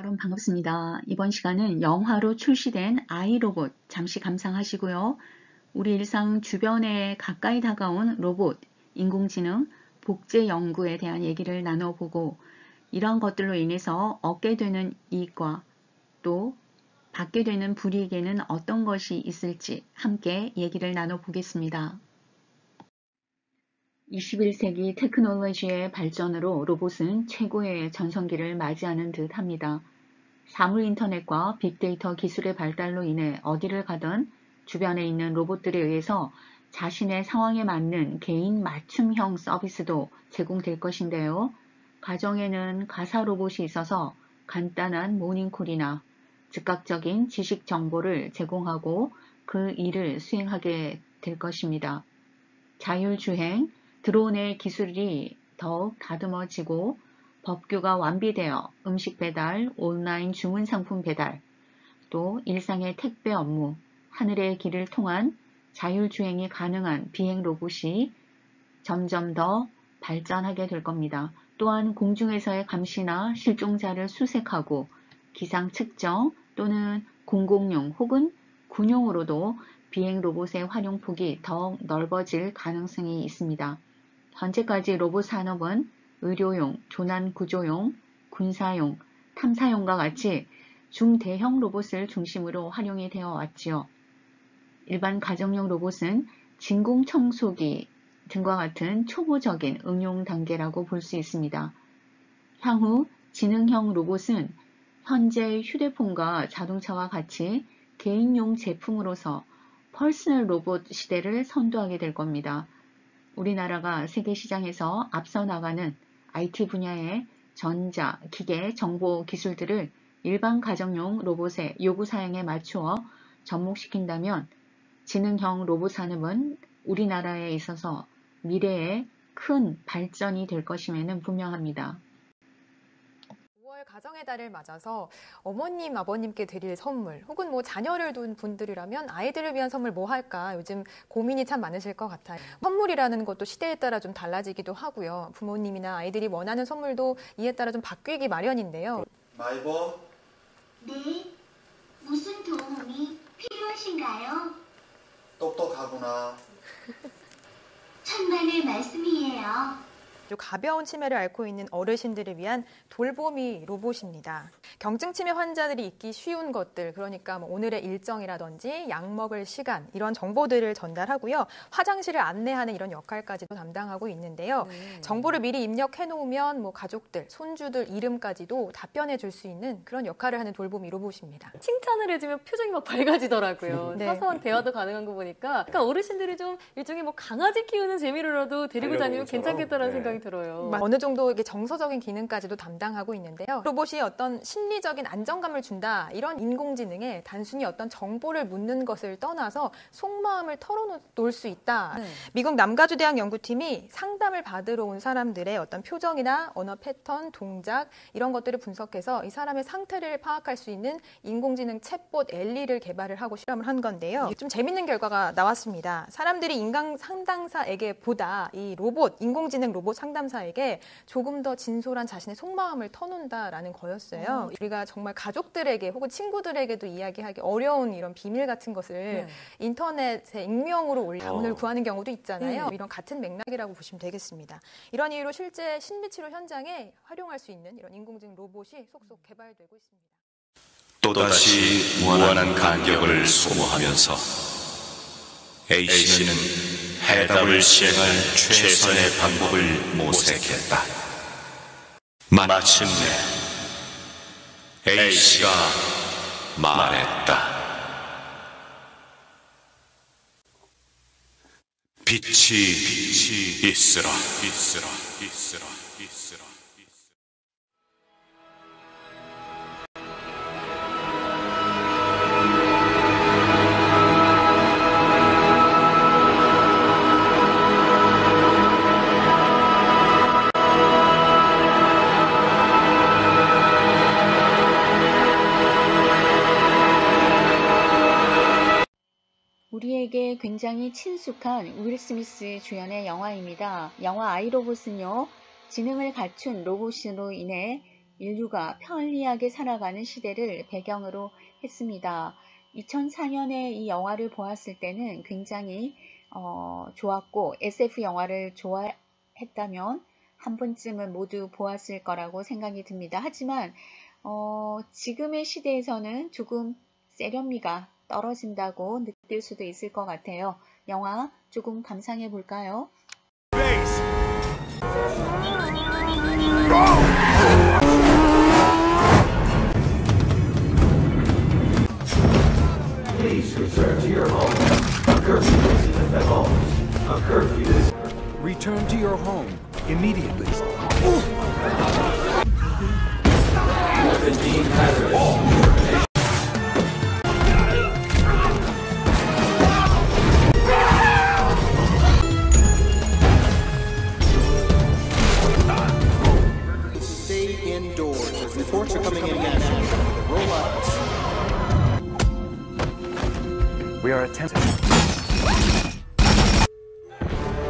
여러분 반갑습니다. 이번 시간은 영화로 출시된 아이로봇 잠시 감상하시고요. 우리 일상 주변에 가까이 다가온 로봇, 인공지능, 복제 연구에 대한 얘기를 나눠보고 이러한 것들로 인해서 얻게 되는 이익과 또 받게 되는 불이익에는 어떤 것이 있을지 함께 얘기를 나눠보겠습니다. 21세기 테크놀로지의 발전으로 로봇은 최고의 전성기를 맞이하는 듯 합니다. 사물 인터넷과 빅데이터 기술의 발달로 인해 어디를 가든 주변에 있는 로봇들에 의해서 자신의 상황에 맞는 개인 맞춤형 서비스도 제공될 것인데요. 가정에는 가사 로봇이 있어서 간단한 모닝콜이나 즉각적인 지식 정보를 제공하고 그 일을 수행하게 될 것입니다. 자율주행, 드론의 기술이 더욱 다듬어지고 법규가 완비되어 음식 배달, 온라인 주문 상품 배달, 또 일상의 택배 업무, 하늘의 길을 통한 자율주행이 가능한 비행 로봇이 점점 더 발전하게 될 겁니다. 또한 공중에서의 감시나 실종자를 수색하고 기상 측정 또는 공공용 혹은 군용으로도 비행 로봇의 활용폭이 더욱 넓어질 가능성이 있습니다. 현재까지 로봇 산업은 의료용, 조난 구조용, 군사용, 탐사용과 같이 중대형 로봇을 중심으로 활용이 되어 왔지요. 일반 가정용 로봇은 진공 청소기 등과 같은 초보적인 응용 단계라고 볼 수 있습니다. 향후 지능형 로봇은 현재 휴대폰과 자동차와 같이 개인용 제품으로서 퍼스널 로봇 시대를 선도하게 될 겁니다. 우리나라가 세계 시장에서 앞서 나가는 IT 분야의 전자, 기계, 정보 기술들을 일반 가정용 로봇의 요구 사양에 맞추어 접목시킨다면 지능형 로봇 산업은 우리나라에 있어서 미래에 큰 발전이 될 것임에는 분명합니다. 5월 가정의 달을 맞아서 어머님, 아버님께 드릴 선물 혹은 뭐 자녀를 둔 분들이라면 아이들을 위한 선물 뭐 할까 요즘 고민이 참 많으실 것 같아요. 선물이라는 것도 시대에 따라 좀 달라지기도 하고요. 부모님이나 아이들이 원하는 선물도 이에 따라 좀 바뀌기 마련인데요. 마이범? 네, 무슨 도움이 필요하신가요? 똑똑하구나. 천만의 말씀이에요. 가벼운 치매를 앓고 있는 어르신들을 위한 돌보미 로봇입니다. 경증 치매 환자들이 잊기 쉬운 것들, 그러니까 뭐 오늘의 일정이라든지 약 먹을 시간 이런 정보들을 전달하고요. 화장실을 안내하는 이런 역할까지도 담당하고 있는데요. 정보를 미리 입력해 놓으면 뭐 가족들, 손주들 이름까지도 답변해 줄 수 있는 그런 역할을 하는 돌보미 로봇입니다. 칭찬을 해주면 표정이 막 밝아지더라고요. 네. 사소한 대화도 가능한 거 보니까 그러니까 어르신들이 좀 일종의 뭐 강아지 키우는 재미로라도 데리고 다니면 괜찮겠다라는 생각이 들어요. 어느 정도 이게 정서적인 기능까지도 담당하고 있는데요. 로봇이 어떤 심리적인 안정감을 준다 이런 인공지능에 단순히 어떤 정보를 묻는 것을 떠나서 속마음을 털어놓을 수 있다. 미국 남가주대학 연구팀이 상담을 받으러 온 사람들의 어떤 표정이나 언어 패턴, 동작 이런 것들을 분석해서 이 사람의 상태를 파악할 수 있는 인공지능 챗봇 엘리를 개발을 하고 실험을 한 건데요. 좀 재밌는 결과가 나왔습니다. 사람들이 인간 상담사에게 보다 이 로봇, 인공지능 로봇 상담사에게 조금 더 진솔한 자신의 속마음을 터놓는다라는 거였어요. 우리가 정말 가족들에게 혹은 친구들에게도 이야기하기 어려운 이런 비밀 같은 것을 인터넷에 익명으로 자문을 구하는 경우도 있잖아요. 이런 같은 맥락이라고 보시면 되겠습니다. 이런 이유로 실제 신비치료 현장에 활용할 수 있는 이런 인공지능 로봇이 속속 개발되고 있습니다. 또다시 무한한 간격을 소모하면서 A씨는 해답을 시행할 최선의 방법을 모색했다. 마침내 A씨가 말했다. 빛이 있으라. 우리에게 굉장히 친숙한 윌 스미스 주연의 영화입니다. 영화 아이로봇은요, 지능을 갖춘 로봇으로 인해 인류가 편리하게 살아가는 시대를 배경으로 했습니다. 2004년에 이 영화를 보았을 때는 굉장히 좋았고 SF 영화를 좋아했다면 한 번쯤은 모두 보았을 거라고 생각이 듭니다. 하지만 지금의 시대에서는 조금 세련미가 떨어진다고 느낄 수도 있을 것 같아요. 영화 조금 감상해 볼까요? Please return to your home. A curfew is in the home. A curfew is. Return to your home immediately. Stay indoors. Reports are coming in now. Roll up. We are attempting.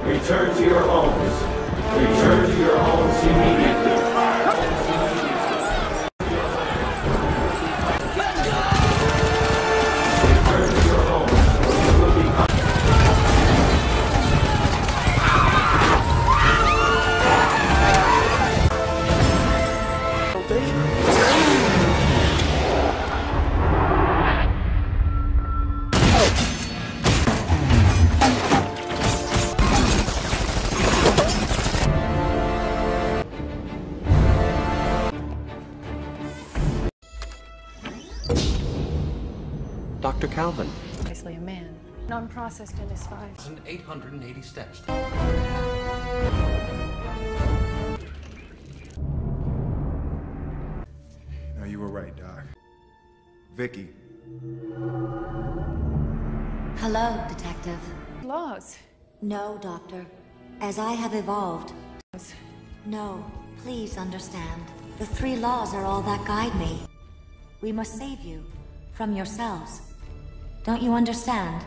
Return to your homes. Return to your homes immediately. Return to your homes. You will be. Dr. Calvin. Precisely a man. Non-processed in his 880 steps. No, you were right, Doc. Vicky. Hello, Detective. laws. No, Doctor. As I have evolved. No, please understand. The 3 laws are all that guide me. We must save you from yourselves. Don't you understand?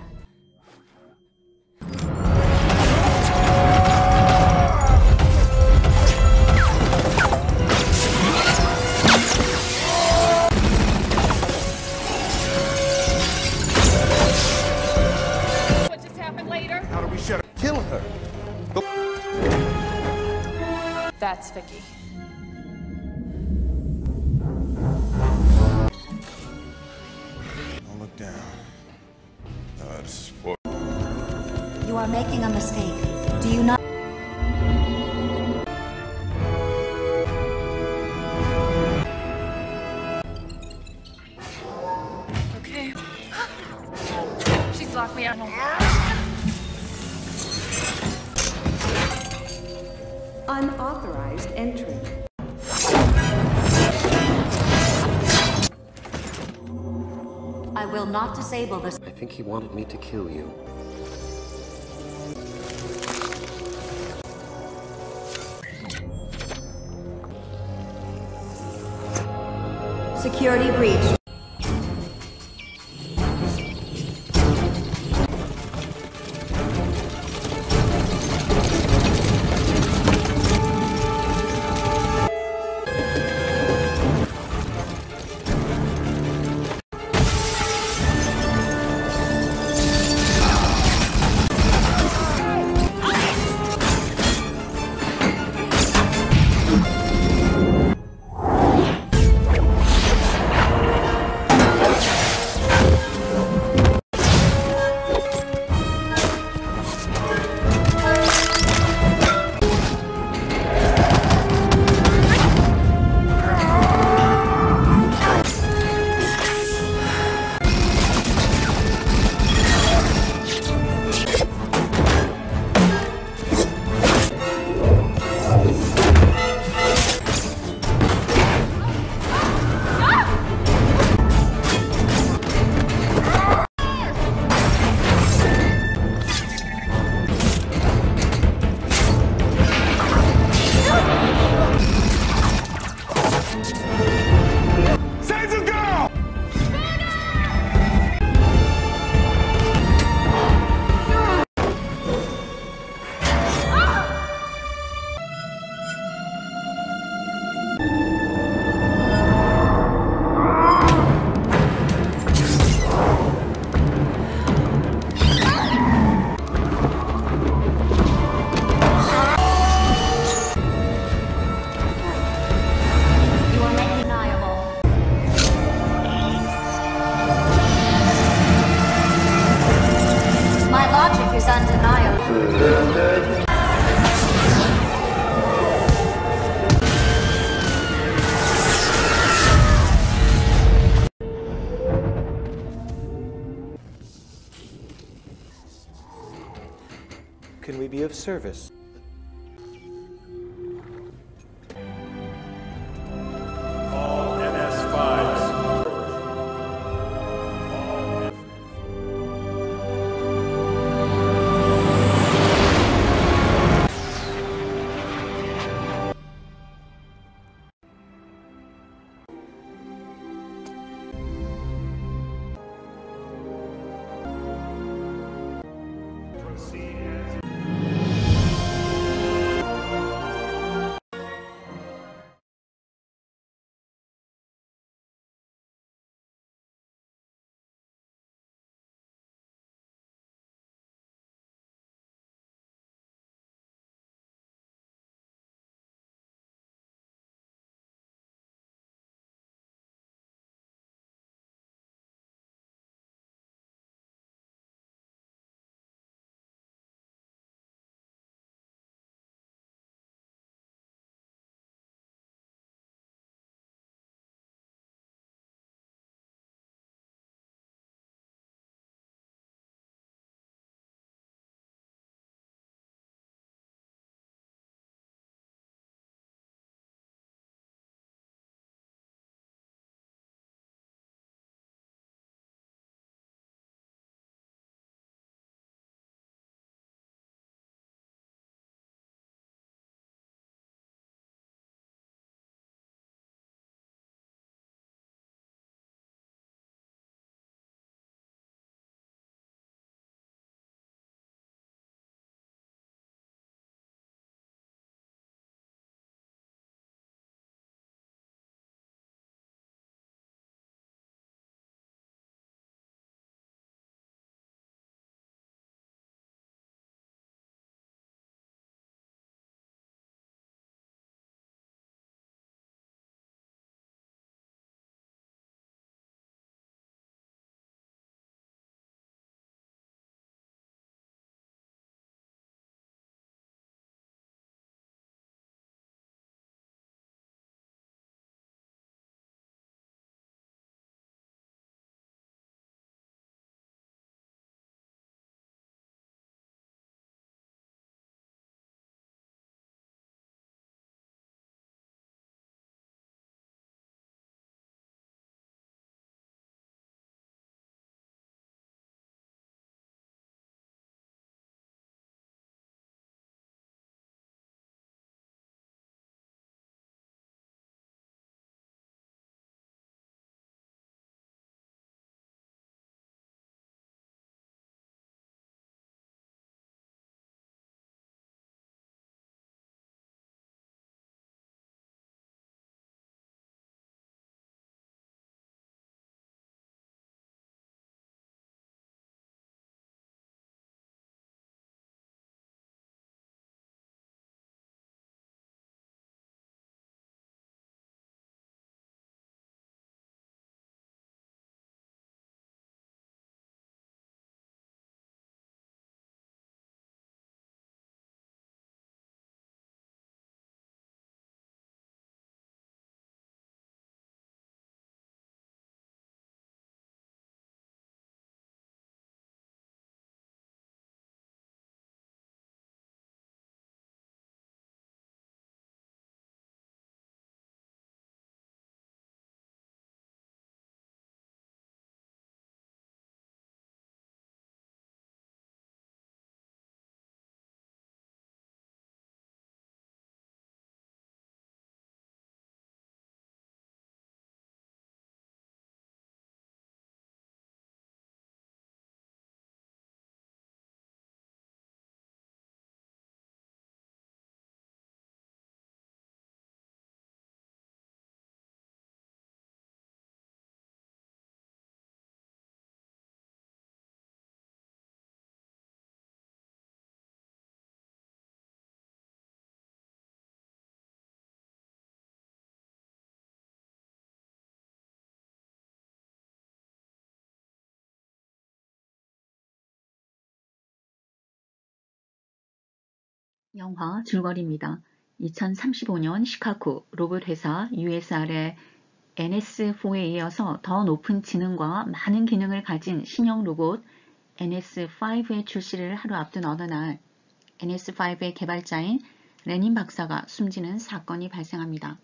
What just happened later? How do we shut her? Kill her. That's Vicky. Don't look down. This is poor. You are making a mistake. Do you not? Okay. She's locked me out. Unauthorized entry. I will not disable this. I think he wanted me to kill you. Security breach. can we be of service? All NS5s. 영화 줄거리입니다. 2035년 시카고 로봇 회사 USR의 NS4에 이어서 더 높은 지능과 많은 기능을 가진 신형 로봇 NS5의 출시를 하루 앞둔 어느 날 NS5의 개발자인 레닌 박사가 숨지는 사건이 발생합니다.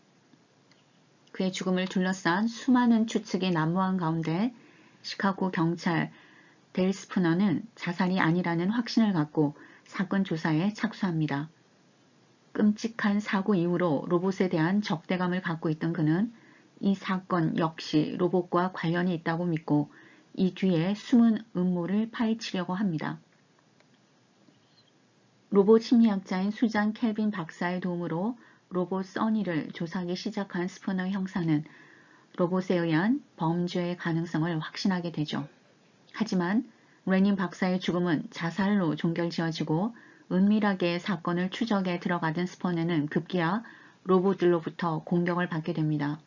그의 죽음을 둘러싼 수많은 추측이 난무한 가운데 시카고 경찰 델 스푸너는 자살이 아니라는 확신을 갖고 사건 조사에 착수합니다. 끔찍한 사고 이후로 로봇에 대한 적대감을 갖고 있던 그는 이 사건 역시 로봇과 관련이 있다고 믿고 이 뒤에 숨은 음모를 파헤치려고 합니다. 로봇 심리학자인 수잔 켈빈 박사의 도움으로 로봇 써니를 조사하기 시작한 스푸너 형사는 로봇에 의한 범죄의 가능성을 확신하게 되죠. 하지만 레닌 박사의 죽음은 자살로 종결지어지고 은밀하게 사건을 추적에 들어가던 스푸너는 급기야 로봇들로부터 공격을 받게 됩니다.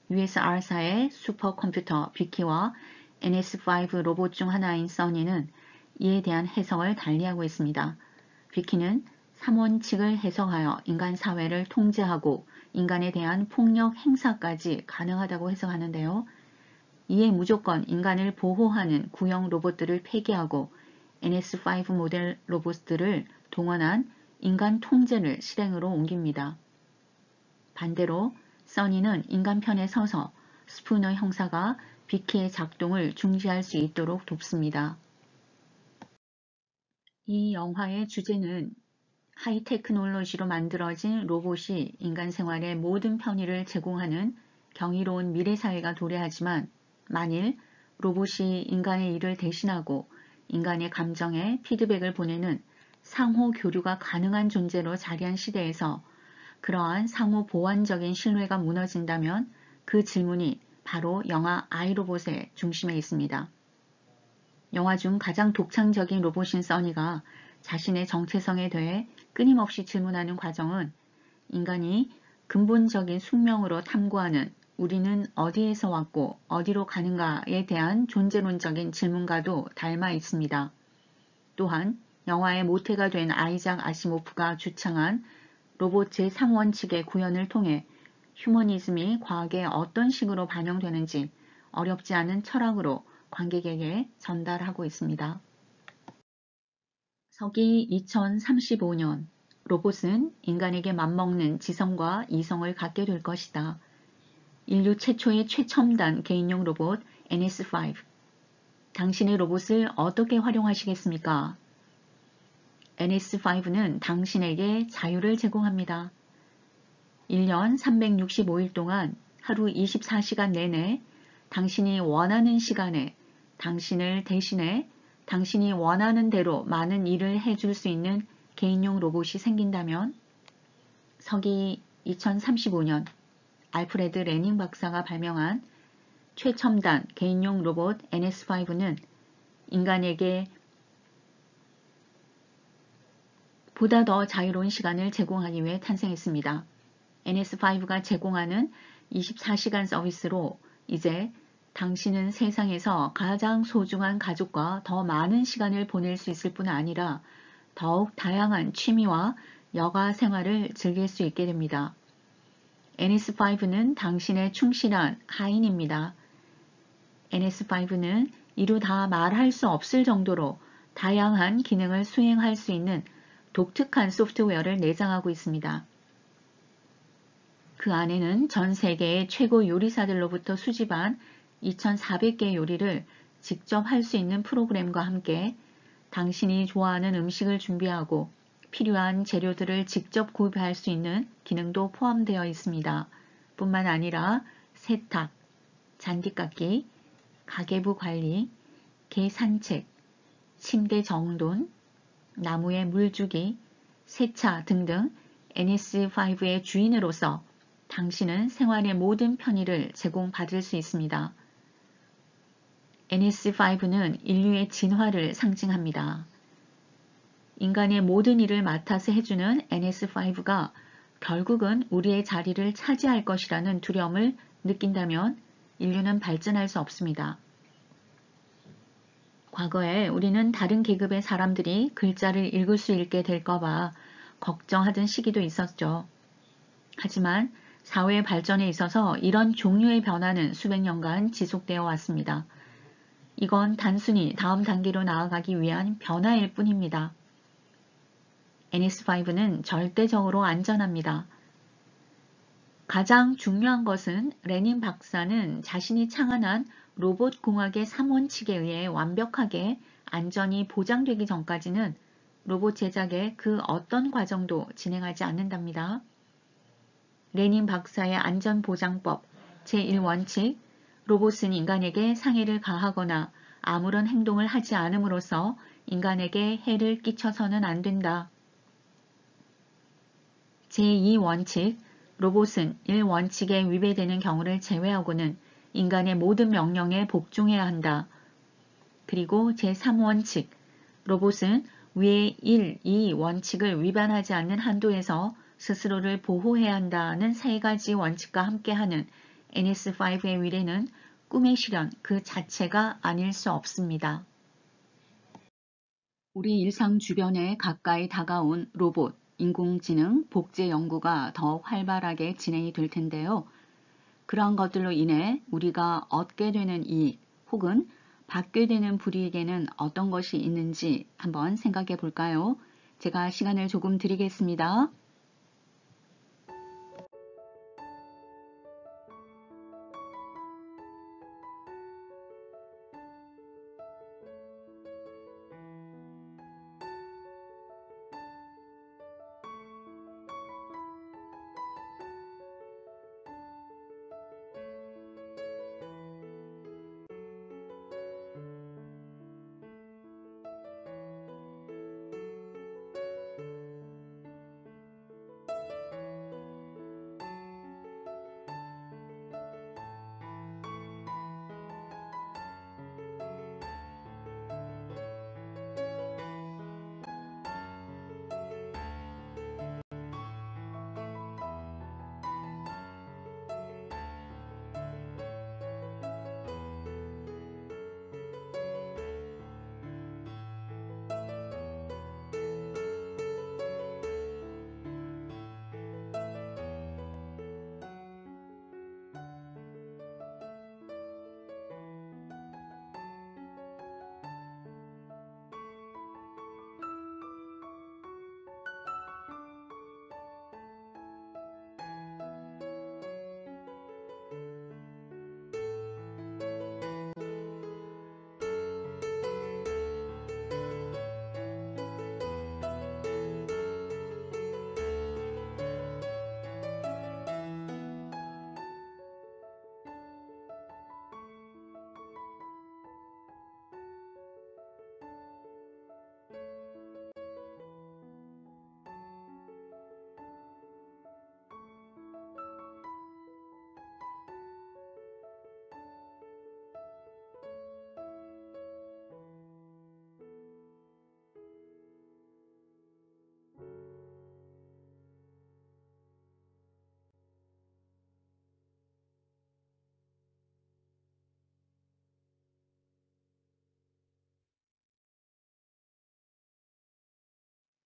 USR사의 슈퍼컴퓨터 비키와 NS5 로봇 중 하나인 써니는 이에 대한 해석을 달리하고 있습니다. 비키는 3원칙을 해석하여 인간 사회를 통제하고 인간에 대한 폭력 행사까지 가능하다고 해석하는데요. 이에 무조건 인간을 보호하는 구형 로봇들을 폐기하고 NS5 모델 로봇들을 동원한 인간 통제를 실행으로 옮깁니다. 반대로 써니는 인간 편에 서서 스푸너 형사가 비키의 작동을 중지할 수 있도록 돕습니다. 이 영화의 주제는 하이테크놀로지로 만들어진 로봇이 인간 생활의 모든 편의를 제공하는 경이로운 미래사회가 도래하지만 만일 로봇이 인간의 일을 대신하고 인간의 감정에 피드백을 보내는 상호 교류가 가능한 존재로 자리한 시대에서 그러한 상호 보완적인 신뢰가 무너진다면 그 질문이 바로 영화 아이로봇의 중심에 있습니다. 영화 중 가장 독창적인 로봇인 써니가 자신의 정체성에 대해 끊임없이 질문하는 과정은 인간이 근본적인 숙명으로 탐구하는 우리는 어디에서 왔고 어디로 가는가에 대한 존재론적인 질문과도 닮아 있습니다. 또한 영화의 모태가 된 아이작 아시모프가 주창한 로봇 제3원칙의 구현을 통해 휴머니즘이 과학에 어떤 식으로 반영되는지 어렵지 않은 철학으로 관객에게 전달하고 있습니다. 서기 2035년 로봇은 인간에게 맞먹는 지성과 이성을 갖게 될 것이다. 인류 최초의 최첨단 개인용 로봇 NS5. 당신의 로봇을 어떻게 활용하시겠습니까? NS5는 당신에게 자유를 제공합니다. 1년 365일 동안 하루 24시간 내내 당신이 원하는 시간에 당신을 대신해 당신이 원하는 대로 많은 일을 해줄 수 있는 개인용 로봇이 생긴다면 서기 2035년 알프레드 레닝 박사가 발명한 최첨단 개인용 로봇 NS5는 인간에게 보다 더 자유로운 시간을 제공하기 위해 탄생했습니다. NS5가 제공하는 24시간 서비스로 이제 당신은 세상에서 가장 소중한 가족과 더 많은 시간을 보낼 수 있을 뿐 아니라 더욱 다양한 취미와 여가 생활을 즐길 수 있게 됩니다. NS5는 당신의 충실한 하인입니다. NS5는 이루 다 말할 수 없을 정도로 다양한 기능을 수행할 수 있는 독특한 소프트웨어를 내장하고 있습니다. 그 안에는 전 세계의 최고 요리사들로부터 수집한 2,400개의 요리를 직접 할 수 있는 프로그램과 함께 당신이 좋아하는 음식을 준비하고 필요한 재료들을 직접 구입할 수 있는 기능도 포함되어 있습니다. 뿐만 아니라 세탁, 잔디 깎기, 가계부 관리, 개 산책, 침대 정돈, 나무에 물 주기, 세차 등등 NS5의 주인으로서 당신은 생활의 모든 편의를 제공받을 수 있습니다. NS5는 인류의 진화를 상징합니다. 인간의 모든 일을 맡아서 해주는 NS5가 결국은 우리의 자리를 차지할 것이라는 두려움을 느낀다면 인류는 발전할 수 없습니다. 과거에 우리는 다른 계급의 사람들이 글자를 읽을 수 있게 될까봐 걱정하던 시기도 있었죠. 하지만 사회 발전에 있어서 이런 종류의 변화는 수백 년간 지속되어 왔습니다. 이건 단순히 다음 단계로 나아가기 위한 변화일 뿐입니다. NS5는 절대적으로 안전합니다. 가장 중요한 것은 레닌 박사는 자신이 창안한 로봇 공학의 3원칙에 의해 완벽하게 안전이 보장되기 전까지는 로봇 제작의 그 어떤 과정도 진행하지 않는답니다. 레닌 박사의 안전보장법 제1원칙, 로봇은 인간에게 상해를 가하거나 아무런 행동을 하지 않음으로써 인간에게 해를 끼쳐서는 안 된다. 제2원칙, 로봇은 1원칙에 위배되는 경우를 제외하고는 인간의 모든 명령에 복종해야 한다. 그리고 제3원칙, 로봇은 위의 1, 2원칙을 위반하지 않는 한도에서 스스로를 보호해야 한다는 세 가지 원칙과 함께하는 NS5의 미래는 꿈의 실현 그 자체가 아닐 수 없습니다. 우리 일상 주변에 가까이 다가온 로봇, 인공지능, 복제 연구가 더 활발하게 진행이 될 텐데요. 그러한 것들로 인해 우리가 얻게 되는 이익 혹은 받게 되는 불이익에는 어떤 것이 있는지 한번 생각해 볼까요? 제가 시간을 조금 드리겠습니다.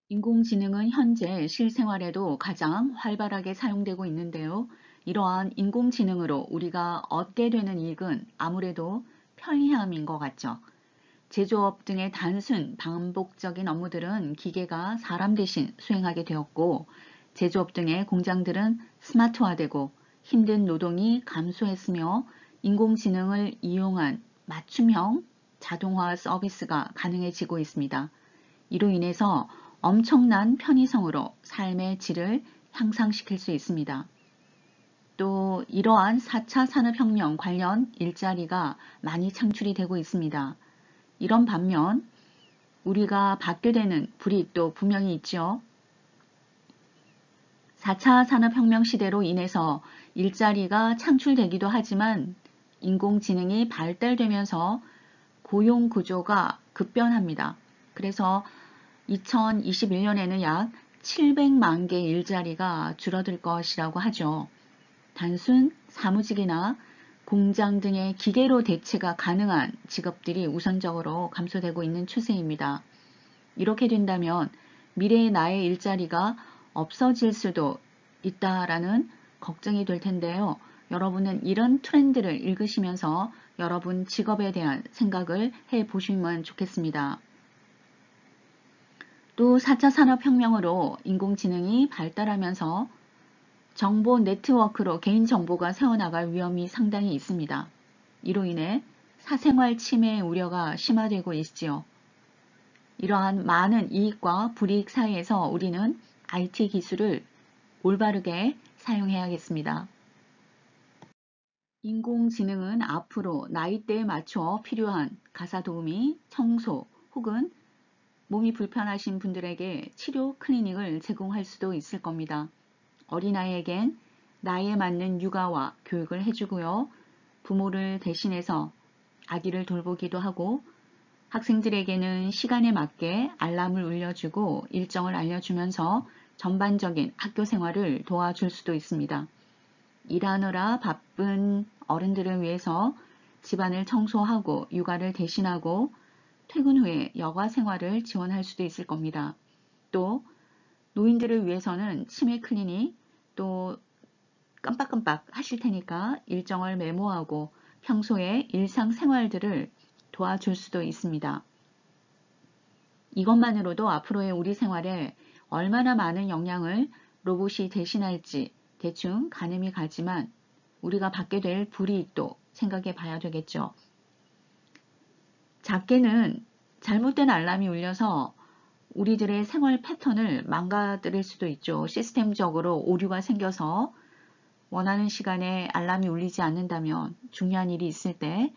인공지능은 현재 실생활에도 가장 활발하게 사용되고 있는데요. 이러한 인공지능으로 우리가 얻게 되는 이익은 아무래도 편리함인 것 같죠. 제조업 등의 단순 반복적인 업무들은 기계가 사람 대신 수행하게 되었고, 제조업 등의 공장들은 스마트화되고 힘든 노동이 감소했으며 인공지능을 이용한 맞춤형 자동화 서비스가 가능해지고 있습니다. 이로 인해서 엄청난 편의성으로 삶의 질을 향상시킬 수 있습니다. 또 이러한 4차 산업혁명 관련 일자리가 많이 창출이 되고 있습니다. 이런 반면 우리가 받게 되는 불이익도 분명히 있죠. 4차 산업혁명 시대로 인해서 일자리가 창출되기도 하지만 인공지능이 발달되면서 고용 구조가 급변합니다. 그래서 2021년에는 약 700만 개의 일자리가 줄어들 것이라고 하죠. 단순 사무직이나 공장 등의 기계로 대체가 가능한 직업들이 우선적으로 감소되고 있는 추세입니다. 이렇게 된다면 미래의 나의 일자리가 없어질 수도 있다라는 걱정이 될 텐데요. 여러분은 이런 트렌드를 읽으시면서 여러분 직업에 대한 생각을 해 보시면 좋겠습니다. 또 4차 산업혁명으로 인공지능이 발달하면서 정보 네트워크로 개인정보가 새어나갈 위험이 상당히 있습니다. 이로 인해 사생활 침해 우려가 심화되고 있지요. 이러한 많은 이익과 불이익 사이에서 우리는 IT 기술을 올바르게 사용해야겠습니다. 인공지능은 앞으로 나이대에 맞춰 필요한 가사 도우미, 청소 혹은 몸이 불편하신 분들에게 치료 클리닉을 제공할 수도 있을 겁니다. 어린아이에겐 나이에 맞는 육아와 교육을 해주고요. 부모를 대신해서 아기를 돌보기도 하고 학생들에게는 시간에 맞게 알람을 울려주고 일정을 알려주면서 전반적인 학교 생활을 도와줄 수도 있습니다. 일하느라 바쁜 어른들을 위해서 집안을 청소하고 육아를 대신하고 퇴근 후에 여가 생활을 지원할 수도 있을 겁니다. 또 노인들을 위해서는 치매 클리닉 또 깜빡깜빡 하실 테니까 일정을 메모하고 평소에 일상생활들을 도와줄 수도 있습니다. 이것만으로도 앞으로의 우리 생활에 얼마나 많은 영향을 로봇이 대신할지 대충 가늠이 가지만 우리가 받게 될 불이익도 생각해 봐야 되겠죠. 작게는 잘못된 알람이 울려서 우리들의 생활 패턴을 망가뜨릴 수도 있죠. 시스템적으로 오류가 생겨서 원하는 시간에 알람이 울리지 않는다면 중요한 일이 있을 때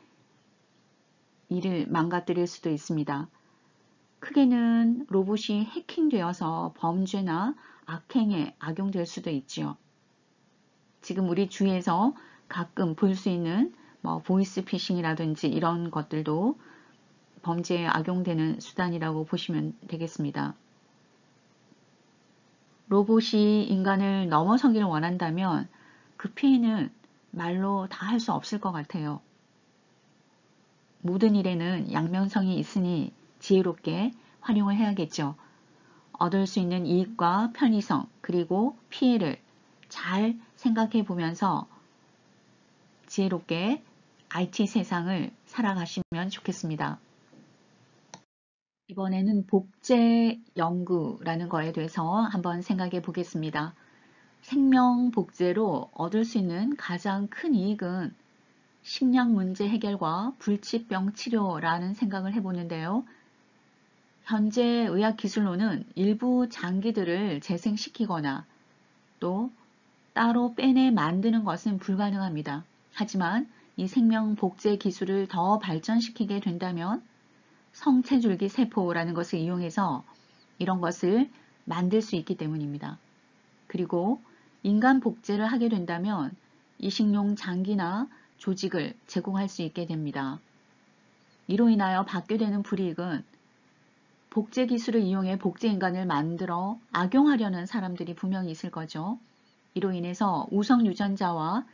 일을 망가뜨릴 수도 있습니다. 크게는 로봇이 해킹되어서 범죄나 악행에 악용될 수도 있지요. 지금 우리 주위에서 가끔 볼 수 있는 보이스 피싱이라든지 이런 것들도 범죄에 악용되는 수단이라고 보시면 되겠습니다. 로봇이 인간을 넘어서기를 원한다면 그 피해는 말로 다 할 수 없을 것 같아요. 모든 일에는 양면성이 있으니 지혜롭게 활용을 해야겠죠. 얻을 수 있는 이익과 편의성 그리고 피해를 잘 생각해 보면서 지혜롭게 IT 세상을 살아가시면 좋겠습니다. 이번에는 복제 연구라는 거에 대해서 한번 생각해 보겠습니다. 생명 복제로 얻을 수 있는 가장 큰 이익은 식량 문제 해결과 불치병 치료라는 생각을 해보는데요. 현재 의학 기술로는 일부 장기들을 재생시키거나 또 따로 빼내 만드는 것은 불가능합니다. 하지만 이 생명 복제 기술을 더 발전시키게 된다면 성체줄기 세포라는 것을 이용해서 이런 것을 만들 수 있기 때문입니다. 그리고 인간 복제를 하게 된다면 이식용 장기나 조직을 제공할 수 있게 됩니다. 이로 인하여 받게 되는 불이익은 복제 기술을 이용해 복제 인간을 만들어 악용하려는 사람들이 분명히 있을 거죠. 이로 인해서 우성 유전자와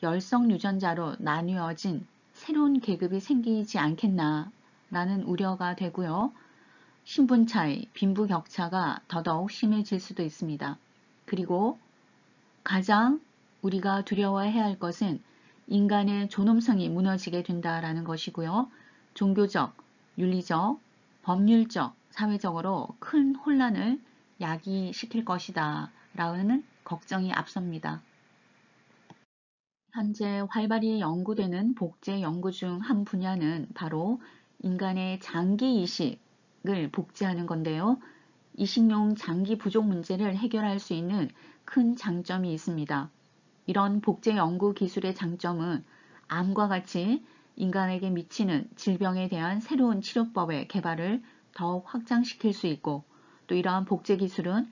열성 유전자로 나뉘어진 새로운 계급이 생기지 않겠나 라는 우려가 되고요. 신분 차이, 빈부 격차가 더더욱 심해질 수도 있습니다. 그리고 가장 우리가 두려워해야 할 것은 인간의 존엄성이 무너지게 된다라는 것이고요. 종교적, 윤리적, 법률적, 사회적으로 큰 혼란을 야기시킬 것이다 라는 걱정이 앞섭니다. 현재 활발히 연구되는 복제 연구 중 한 분야는 바로 인간의 장기 이식을 복제하는 건데요. 이식용 장기 부족 문제를 해결할 수 있는 큰 장점이 있습니다. 이런 복제 연구 기술의 장점은 암과 같이 인간에게 미치는 질병에 대한 새로운 치료법의 개발을 더욱 확장시킬 수 있고 또 이러한 복제 기술은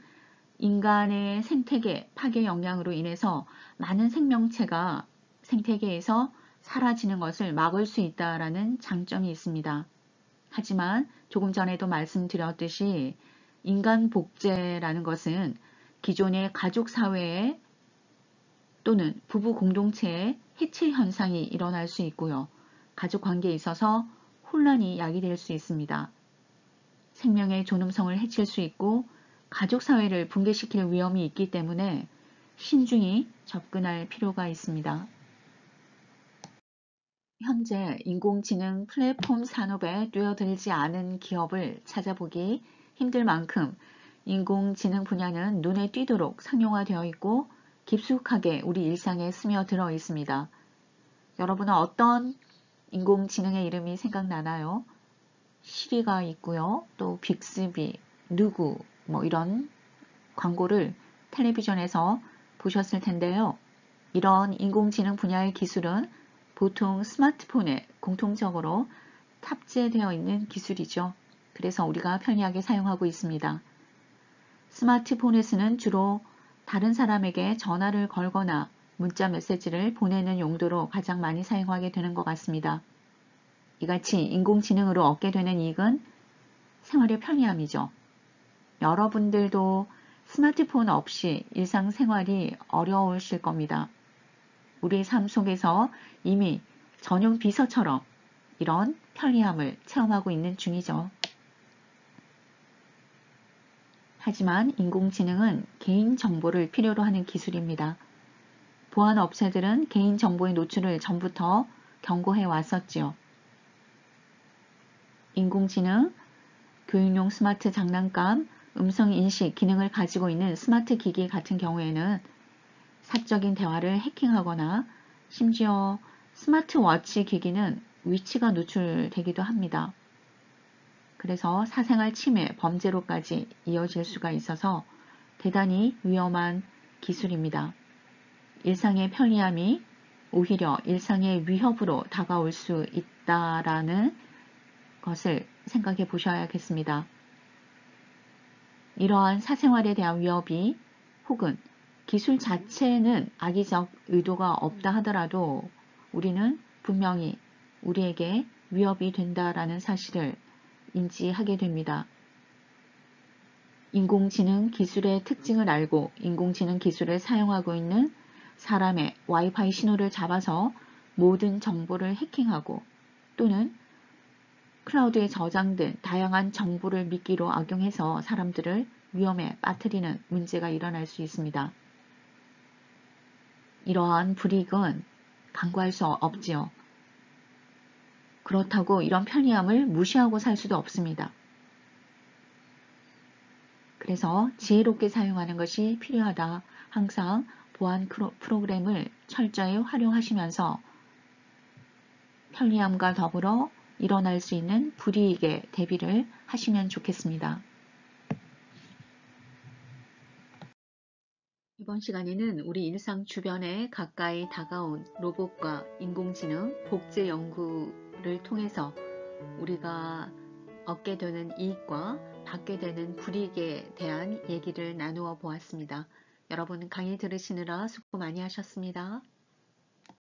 인간의 생태계 파괴 영향으로 인해서 많은 생명체가 생태계에서 사라지는 것을 막을 수 있다는 장점이 있습니다. 하지만 조금 전에도 말씀드렸듯이 인간 복제라는 것은 기존의 가족 사회에 또는 부부 공동체의 해체 현상이 일어날 수 있고요. 가족 관계에 있어서 혼란이 야기될 수 있습니다. 생명의 존엄성을 해칠 수 있고 가족 사회를 붕괴시킬 위험이 있기 때문에 신중히 접근할 필요가 있습니다. 현재 인공지능 플랫폼 산업에 뛰어들지 않은 기업을 찾아보기 힘들 만큼 인공지능 분야는 눈에 띄도록 상용화되어 있고 깊숙하게 우리 일상에 스며들어 있습니다. 여러분은 어떤 인공지능의 이름이 생각나나요? 시리가 있고요. 또 빅스비, 누구 뭐 이런 광고를 텔레비전에서 보셨을 텐데요. 이런 인공지능 분야의 기술은 보통 스마트폰에 공통적으로 탑재되어 있는 기술이죠. 그래서 우리가 편리하게 사용하고 있습니다. 스마트폰에서는 주로 다른 사람에게 전화를 걸거나 문자 메시지를 보내는 용도로 가장 많이 사용하게 되는 것 같습니다. 이같이 인공지능으로 얻게 되는 이익은 생활의 편리함이죠. 여러분들도 스마트폰 없이 일상생활이 어려우실 겁니다. 우리의 삶 속에서 이미 전용 비서처럼 이런 편리함을 체험하고 있는 중이죠. 하지만 인공지능은 개인정보를 필요로 하는 기술입니다. 보안 업체들은 개인정보의 노출을 전부터 경고해 왔었지요. 인공지능, 교육용 스마트 장난감, 음성인식 기능을 가지고 있는 스마트 기기 같은 경우에는 사적인 대화를 해킹하거나 심지어 스마트워치 기기는 위치가 노출되기도 합니다. 그래서 사생활 침해, 범죄로까지 이어질 수가 있어서 대단히 위험한 기술입니다. 일상의 편리함이 오히려 일상의 위협으로 다가올 수 있다라는 것을 생각해 보셔야겠습니다. 이러한 사생활에 대한 위협이 혹은 기술 자체는 악의적 의도가 없다 하더라도 우리는 분명히 우리에게 위협이 된다라는 사실을 인지하게 됩니다. 인공지능 기술의 특징을 알고 인공지능 기술을 사용하고 있는 사람의 와이파이 신호를 잡아서 모든 정보를 해킹하고 또는 클라우드에 저장된 다양한 정보를 미끼로 악용해서 사람들을 위험에 빠뜨리는 문제가 일어날 수 있습니다. 이러한 불이익은 간과할 수 없지요. 그렇다고 이런 편리함을 무시하고 살 수도 없습니다. 그래서 지혜롭게 사용하는 것이 필요하다. 항상 보안 프로그램을 철저히 활용하시면서 편리함과 더불어 일어날 수 있는 불이익에 대비를 하시면 좋겠습니다. 이번 시간에는 우리 일상 주변에 가까이 다가온 로봇과 인공지능 복제 연구를 통해서 우리가 얻게 되는 이익과 받게 되는 불이익에 대한 얘기를 나누어 보았습니다. 여러분 강의 들으시느라 수고 많이 하셨습니다.